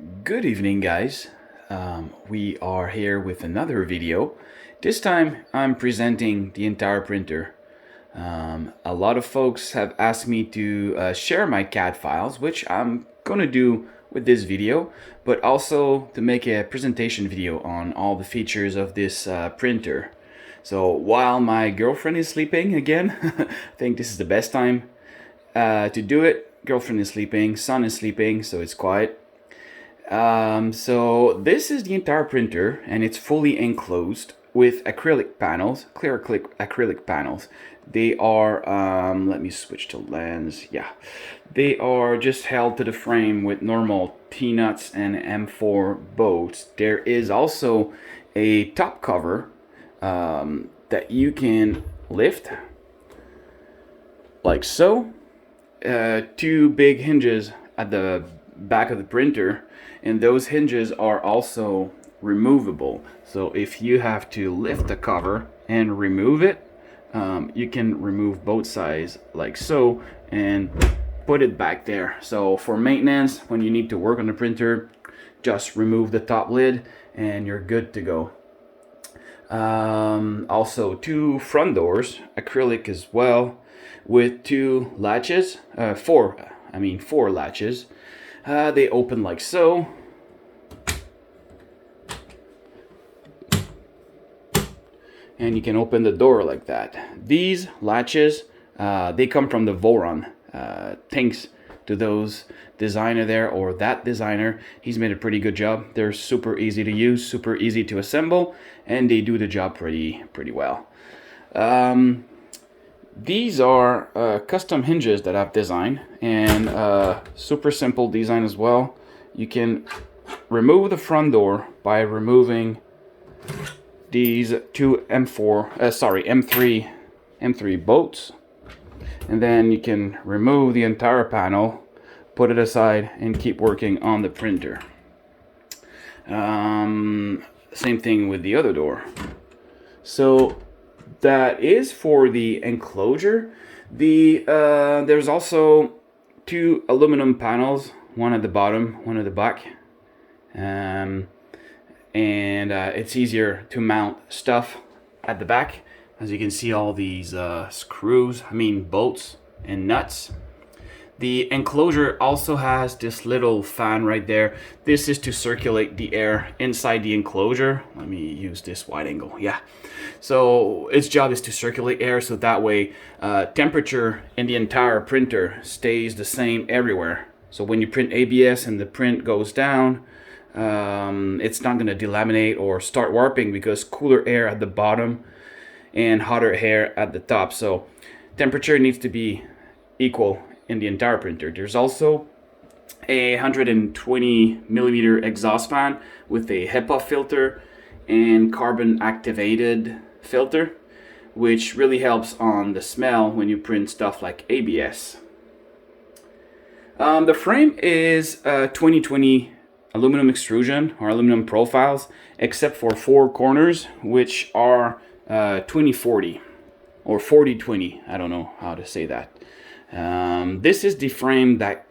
Good evening, guys. We are here with another video. This time I'm presenting the entire printer. A lot of folks have asked me to share my CAD files, which I'm gonna do with this video, but also to make a presentation video on all the features of this printer. So while my girlfriend is sleeping again, I think this is the best time to do it. Girlfriend is sleeping, son is sleeping, so it's quiet. So this is the entire printer, and it's fully enclosed with acrylic panels, clear acrylic panels. They are, let me switch to lens. Yeah, they are just held to the frame with normal T-nuts and M4 bolts. There is also a top cover that you can lift like so. Two big hinges at the back of the printer, and those hinges are also removable. So if you have to lift the cover and remove it, you can remove both sides like so and put it back there. So for maintenance, when you need to work on the printer, just remove the top lid and you're good to go. Also two front doors, acrylic as well, with two latches, four latches. They open like so. And you can open the door like that. These latches, they come from the Voron. Thanks to those designer there, or that designer. He's made a pretty good job. They're super easy to use, super easy to assemble, and they do the job pretty well. These are custom hinges that I've designed, and super simple design as well. You can remove the front door by removing these two M3 bolts, and then you can remove the entire panel, put it aside, and keep working on the printer. Same thing with the other door. So that is for the enclosure. There's also two aluminum panels, one at the bottom, one at the back. It's easier to mount stuff at the back. As you can see, all these bolts and nuts. The enclosure also has this little fan right there. This is to circulate the air inside the enclosure. Let me use this wide angle. Yeah. So its job is to circulate air, so that way temperature in the entire printer stays the same everywhere. So when you print ABS and the print goes down, it's not going to delaminate or start warping, because cooler air at the bottom and hotter air at the top. So temperature needs to be equal in the entire printer. There's also a 120 millimeter exhaust fan with a HEPA filter and carbon activated filter, which really helps on the smell when you print stuff like ABS. The frame is 2020 aluminum extrusion or aluminum profiles, except for four corners, which are 2040 or 4020. I don't know how to say that. This is the frame that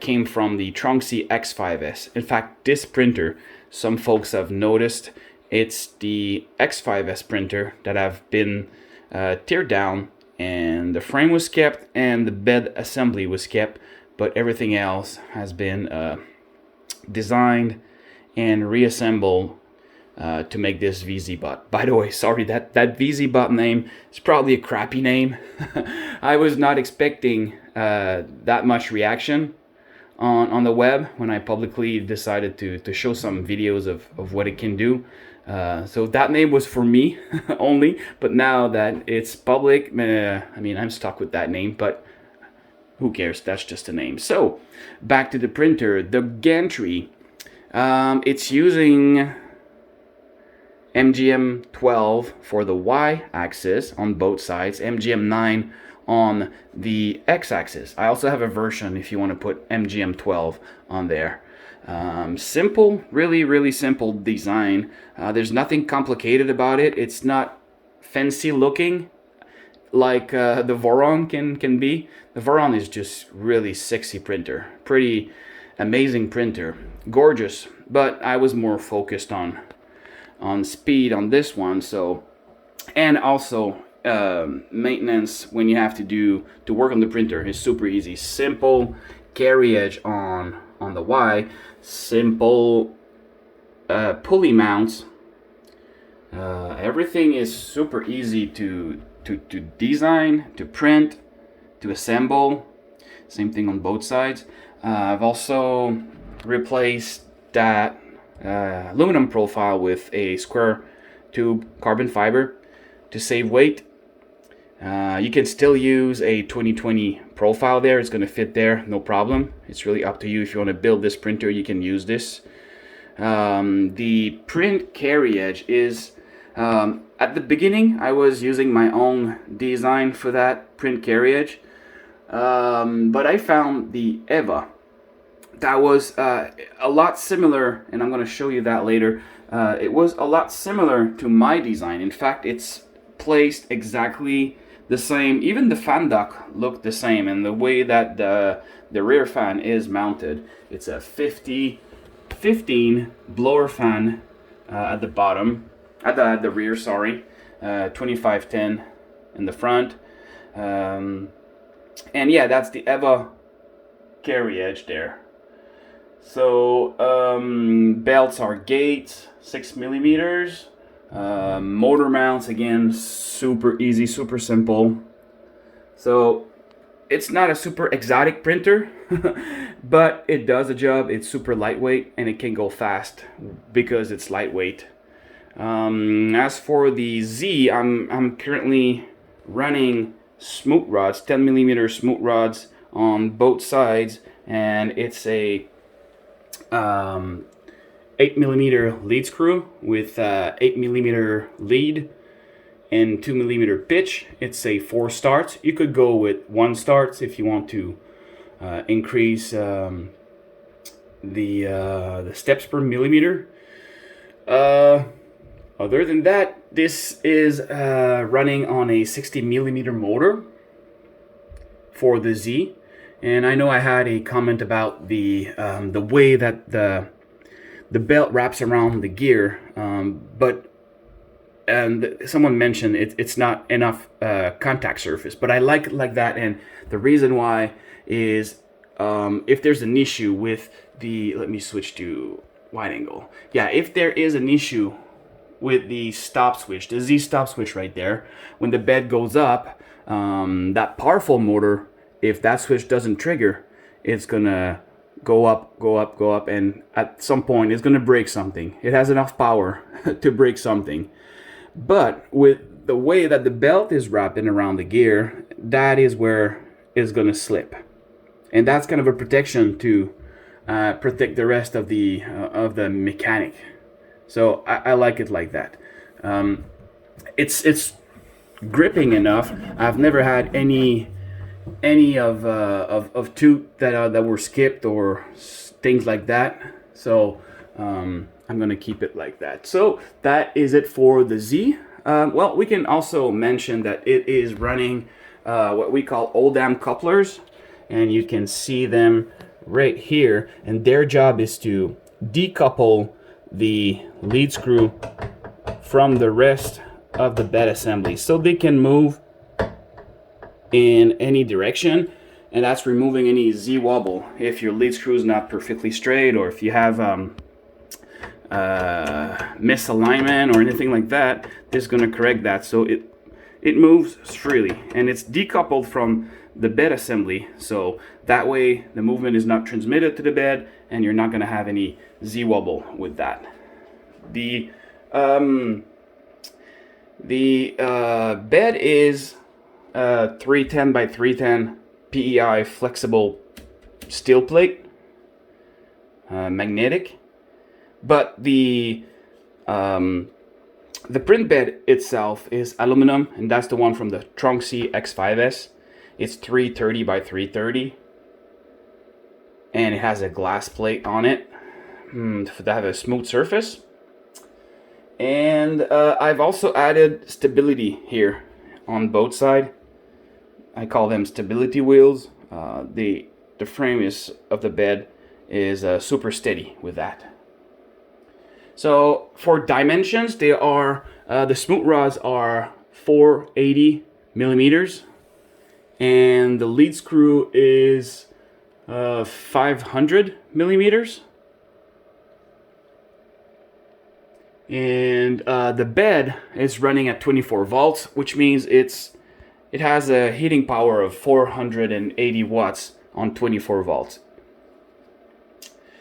came from the Tronxy X5S. In fact, this printer, some folks have noticed, it's the X5S printer that have been teared down, and the frame was kept and the bed assembly was kept, but everything else has been designed and reassembled to make this VzBoT. By the way, sorry, that VzBoT name is probably a crappy name. I was not expecting that much reaction on the web when I publicly decided to show some videos of what it can do. So that name was for me only, but now that it's public, I'm stuck with that name, but who cares? That's just a name. So back to the printer. The gantry, it's using MGM 12 for the y-axis on both sides, MGM 9 on the x-axis. I also have a version if you want to put MGM 12 on there. Simple, really simple design. There's nothing complicated about it. It's not fancy looking like the Voron can be. The Voron is just really sexy printer. Pretty amazing printer, gorgeous. But I was more focused on speed on this one. So, and also maintenance when you have to work on the printer is super easy. Simple carriage on the Y, simple pulley mounts. Everything is super easy to design, to print, to assemble. Same thing on both sides. I've also replaced that aluminum profile with a square tube carbon fiber to save weight. You can still use a 2020 profile there. It's going to fit there, no problem. It's really up to you. If you want to build this printer, you can use this. The print carriage is, at the beginning, I was using my own design for that print carriage. But I found the Eva that was a lot similar, and I'm going to show you that later. It was a lot similar to my design. In fact, it's placed exactly the same. Even the fan duct looked the same, and the way that the rear fan is mounted. It's a 15 blower fan at the bottom, at the rear, sorry, 2510 in the front. And yeah, that's the Eva carriage there. So belts are Gates 6 millimeters. Motor mounts, again, super easy, super simple. So it's not a super exotic printer, but it does a job. It's super lightweight and it can go fast because it's lightweight. As for the Z, I'm currently running smooth rods, 10 millimeter smooth rods on both sides, and it's a 8 millimeter lead screw with 8 millimeter lead and 2 millimeter pitch. It's a 4 starts. You could go with 1 starts if you want to increase the steps per millimeter. Other than that, this is running on a 60 millimeter motor for the Z. And I know I had a comment about the way that the belt wraps around the gear, but someone mentioned it's not enough contact surface. But I like it like that, and the reason why is if there's an issue with the, let me switch to wide angle. Yeah, if there is an issue with the stop switch, the Z stop switch right there, when the bed goes up, that powerful motor, if that switch doesn't trigger, it's gonna go up, go up, go up, and at some point it's gonna break something. It has enough power to break something. But with the way that the belt is wrapping around the gear, that is where it's gonna slip, and that's kind of a protection to protect the rest of the mechanic. So I like it like that. It's gripping enough. I've never had any of tooth that were skipped or things like that. So I'm gonna keep it like that. So that is it for the Z. Well, we can also mention that it is running what we call Oldham couplers, and you can see them right here, and their job is to decouple the lead screw from the rest of the bed assembly so they can move in any direction, and that's removing any Z wobble. If your lead screw is not perfectly straight, or if you have misalignment or anything like that, this is going to correct that, so it moves freely, and it's decoupled from the bed assembly, so that way the movement is not transmitted to the bed and you're not going to have any Z wobble with that. The bed is 310 by 310 PEI flexible steel plate, magnetic, but the print bed itself is aluminum, and that's the one from the Tronxy X5S. It's 330 by 330, and it has a glass plate on it to have a smooth surface. And I've also added stability here on both sides. I call them stability wheels. The frame of the bed is super steady with that. So for dimensions, they are the smooth rods are 480 millimeters, and the lead screw is 500 millimeters. And the bed is running at 24 volts, which means it has a heating power of 480 watts on 24 volts.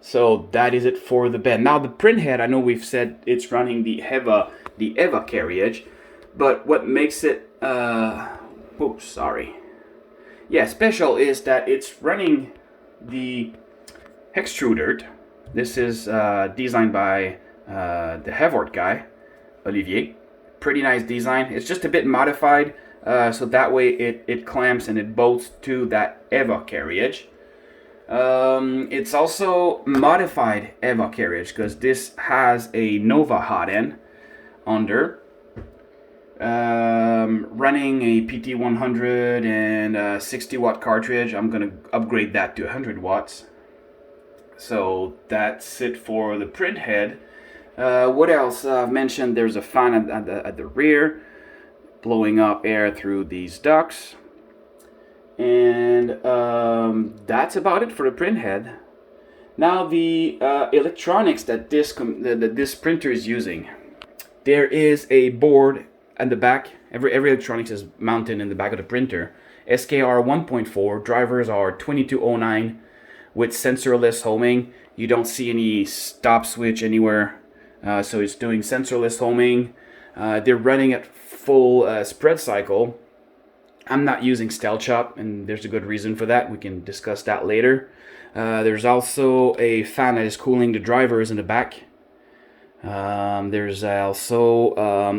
So that is it for the bed. Now the print head, I know we've said it's running the EVA carriage, but what makes it special is that it's running the extruder. This is designed by the VzBoT guy, Olivier. Pretty nice design. It's just a bit modified, so that way it clamps and it bolts to that EVA carriage. It's also modified EVA carriage because this has a Nova hot end under, running a PT100 and a 60 watt cartridge. I'm gonna upgrade that to 100 watts. So that's it for the print head. What else? I've mentioned there's a fan at the rear, blowing up air through these ducts. And that's about it for the print head. Now the electronics that this printer is using. There is a board at the back. Every electronics is mounted in the back of the printer. SKR 1.4, drivers are 2209 with sensorless homing. You don't see any stop switch anywhere, so it's doing sensorless homing. They're running at full spread cycle. I'm not using Stealth Shop, and there's a good reason for that. We can discuss that later. There's also a fan that is cooling the drivers in the back. There's also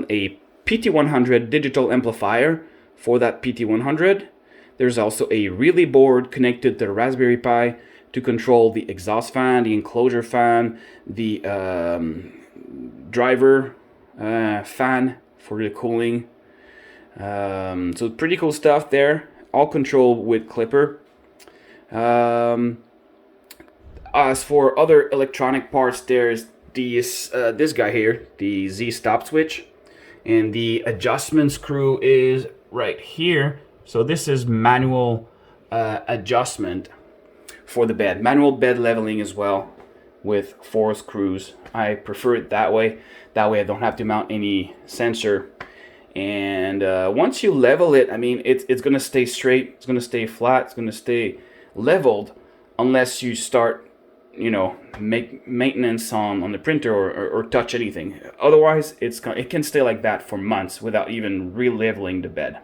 a PT100 digital amplifier for that PT100. There's also a relay board connected to the Raspberry Pi to control the exhaust fan, the enclosure fan, the driver fan for the cooling. So pretty cool stuff there, all controlled with Clipper. As for other electronic parts, there's this guy here, the Z stop switch, and the adjustment screw is right here. So this is manual adjustment for the bed, manual bed leveling as well with 4 screws. I prefer it that way. That way I don't have to mount any sensor. And once you level it, I mean, it's going to stay straight, it's going to stay flat, it's going to stay leveled, unless you start, make maintenance on the printer or touch anything. Otherwise, it can stay like that for months without even re-leveling the bed.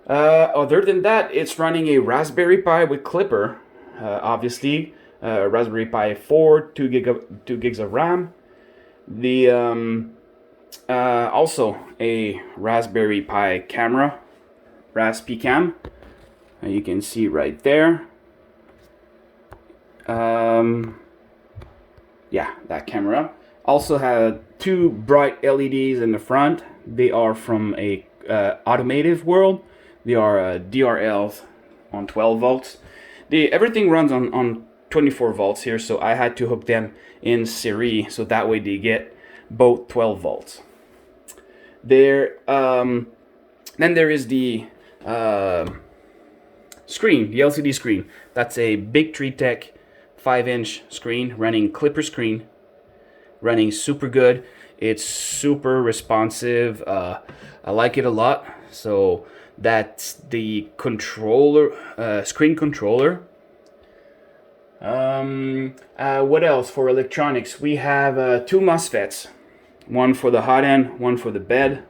Other than that, it's running a Raspberry Pi with Clipper, obviously, Raspberry Pi 4, 2 gigs of RAM. Also a Raspberry Pi camera, RasPCam. You can see right there. That camera. Also had 2 bright LEDs in the front. They are from a automotive world. They are DRLs on 12 volts. Everything runs on 24 volts here, so I had to hook them in series so that way they get both 12 volts. Then there is the screen, the LCD screen. That's a Big Tree Tech 5-inch screen, running Clipper screen, running super good. It's super responsive. I like it a lot. So that's the controller, screen controller. What else for electronics? We have 2 MOSFETs, one for the hot end, one for the bed.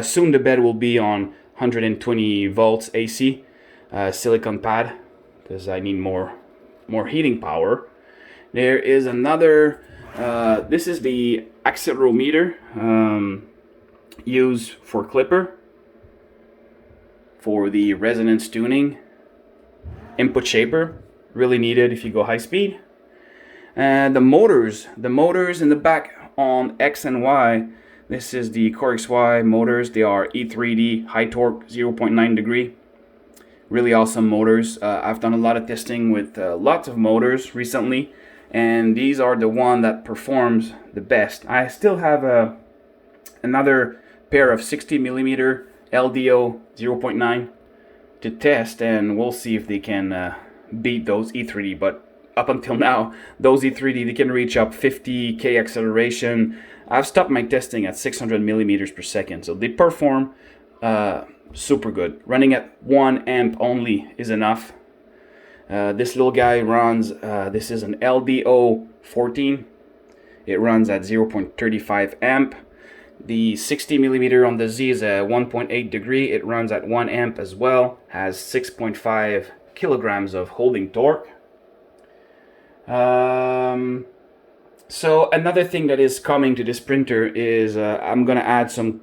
Soon the bed will be on 120 volts AC, silicon pad, because I need more heating power. There is another, this is the accelerometer used for Clipper, for the resonance tuning. Input shaper, really needed if you go high speed. And the motors in the back on X and Y, this is the Core XY motors. They are E3D high torque 0.9 degree, really awesome motors. I've done a lot of testing with lots of motors recently, and these are the one that performs the best. I still have another pair of 60 millimeter LDO 0.9 to test, and we'll see if they can beat those E3D. But up until now, those E3D, they can reach up 50k acceleration. I've stopped my testing at 600 millimeters per second, so they perform super good. Running at 1 amp only is enough. This little guy runs, this is an LDO 14. It runs at 0.35 amp. The 60 millimeter on the Z is a 1.8 degree. It runs at 1 amp as well. Has 6.5 kilograms of holding torque. So another thing that is coming to this printer is I'm gonna add some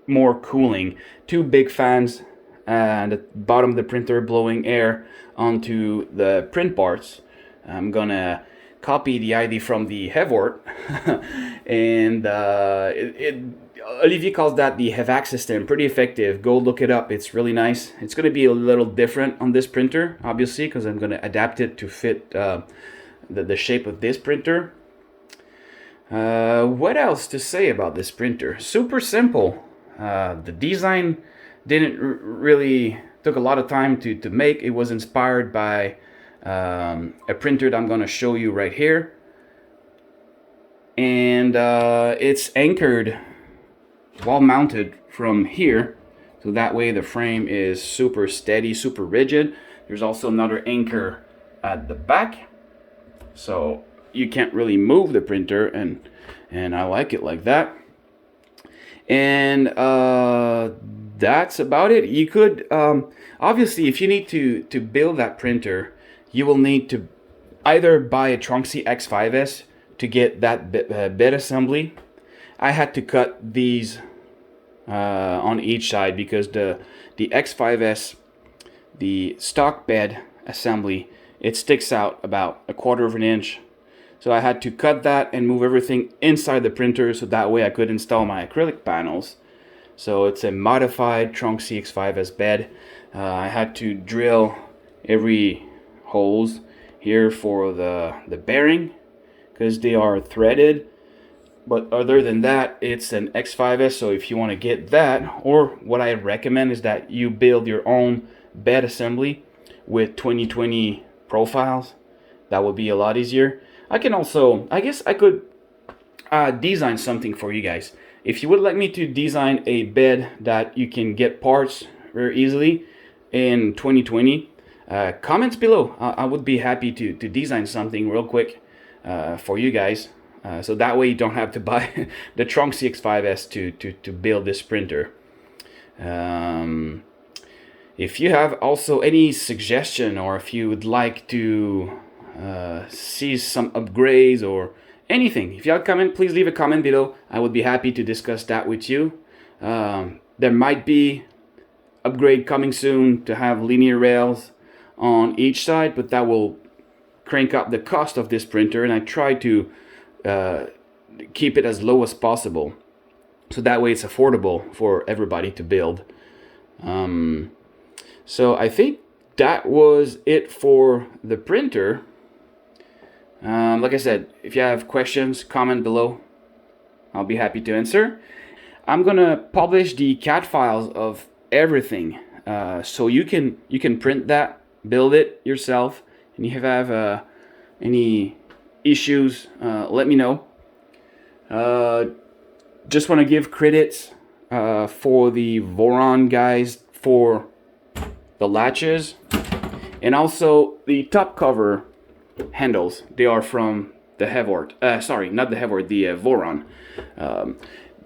more cooling. 2 big fans at the bottom of the printer blowing air onto the print parts. I'm gonna copy the idea from the VzBoT and Olivier calls that the HVAC system. Pretty effective. Go look it up. It's really nice. It's going to be a little different on this printer, obviously, because I'm going to adapt it to fit the shape of this printer. What else to say about this printer? Super simple. The design didn't really took a lot of time to make. It was inspired by a printer that I'm going to show you right here. And it's anchored wall mounted from here, so that way the frame is super steady, super rigid. There's also another anchor at the back, so you can't really move the printer, and I like it like that. And that's about it. You could obviously, if you need to build that printer, you will need to either buy a Tronxy X5S to get that bed assembly. I had to cut these on each side because the X5S, the stock bed assembly, it sticks out about 1/4 of an inch. So I had to cut that and move everything inside the printer so that way I could install my acrylic panels. So it's a modified Tronxy X5S bed. I had to drill every holes here for the bearing because they are threaded. But other than that, it's an X5S, so if you want to get that, or what I recommend is that you build your own bed assembly with 2020 profiles. That would be a lot easier. I can also, I guess I could design something for you guys. If you would like me to design a bed that you can get parts very easily in 2020, comments below. I would be happy to design something real quick for you guys. So that way you don't have to buy the Tronxy X5S to build this printer. If you have also any suggestion, or if you would like to see some upgrades or anything, if you have a comment, please leave a comment below. I would be happy to discuss that with you. There might be upgrade coming soon to have linear rails on each side, but that will crank up the cost of this printer, and I try to keep it as low as possible so that way it's affordable for everybody to build. So I think that was it for the printer. Like I said, if you have questions, comment below. I'll be happy to answer. I'm gonna publish the CAD files of everything, so you can print that, build it yourself, and if you have any issues, let me know. Just want to give credits for the Voron guys for the latches, and also the top cover handles. They are from the VzBoT. Sorry, not the VzBoT, the Voron.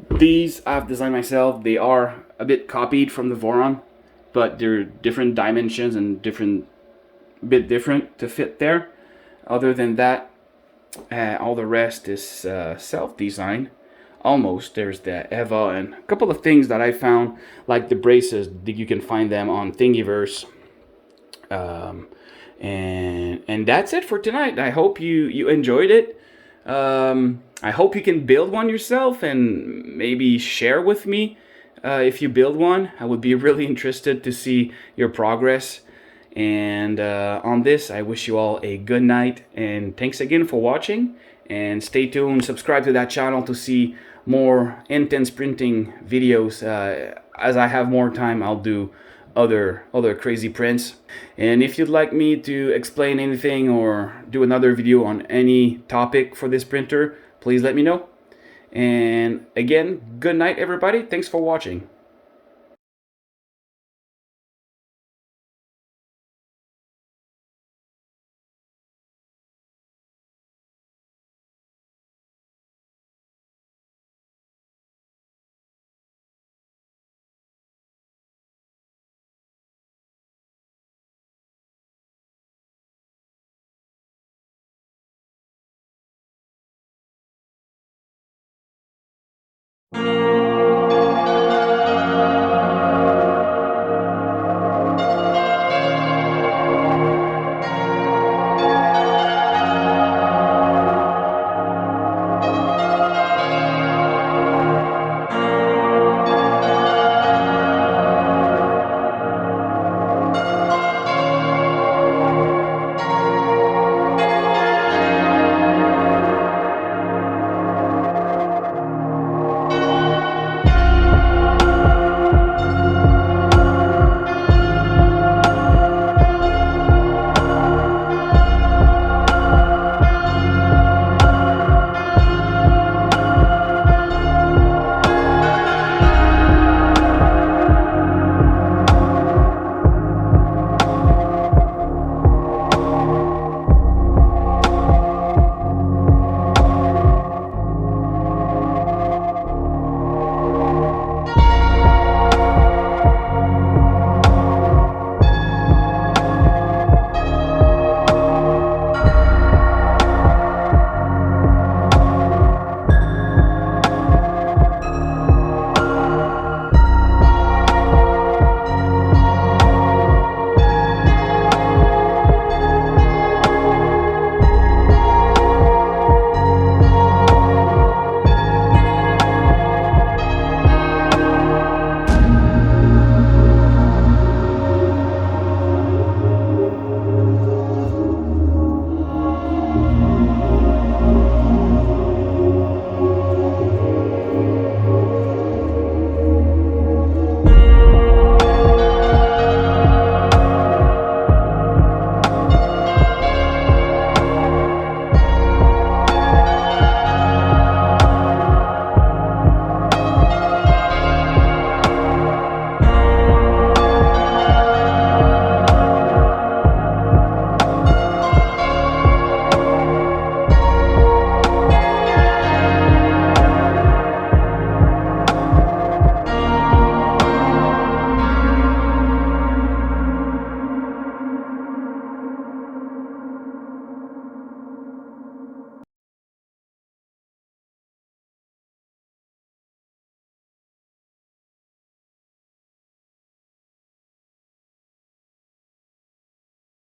These I've designed myself. They are a bit copied from the Voron, but they're different dimensions and bit different to fit there. Other than that, all the rest is self-designed. Almost. There's the Eva and a couple of things that I found, like the braces. You can find them on Thingiverse. And that's it for tonight. I hope you enjoyed it. I hope you can build one yourself and maybe share with me if you build one. I would be really interested to see your progress. And on this, I wish you all a good night, and thanks again for watching. And stay tuned, subscribe to that channel to see more intense printing videos. As I have more time, I'll do other crazy prints. And if you'd like me to explain anything or do another video on any topic for this printer, please let me know. And again, good night everybody. Thanks for watching.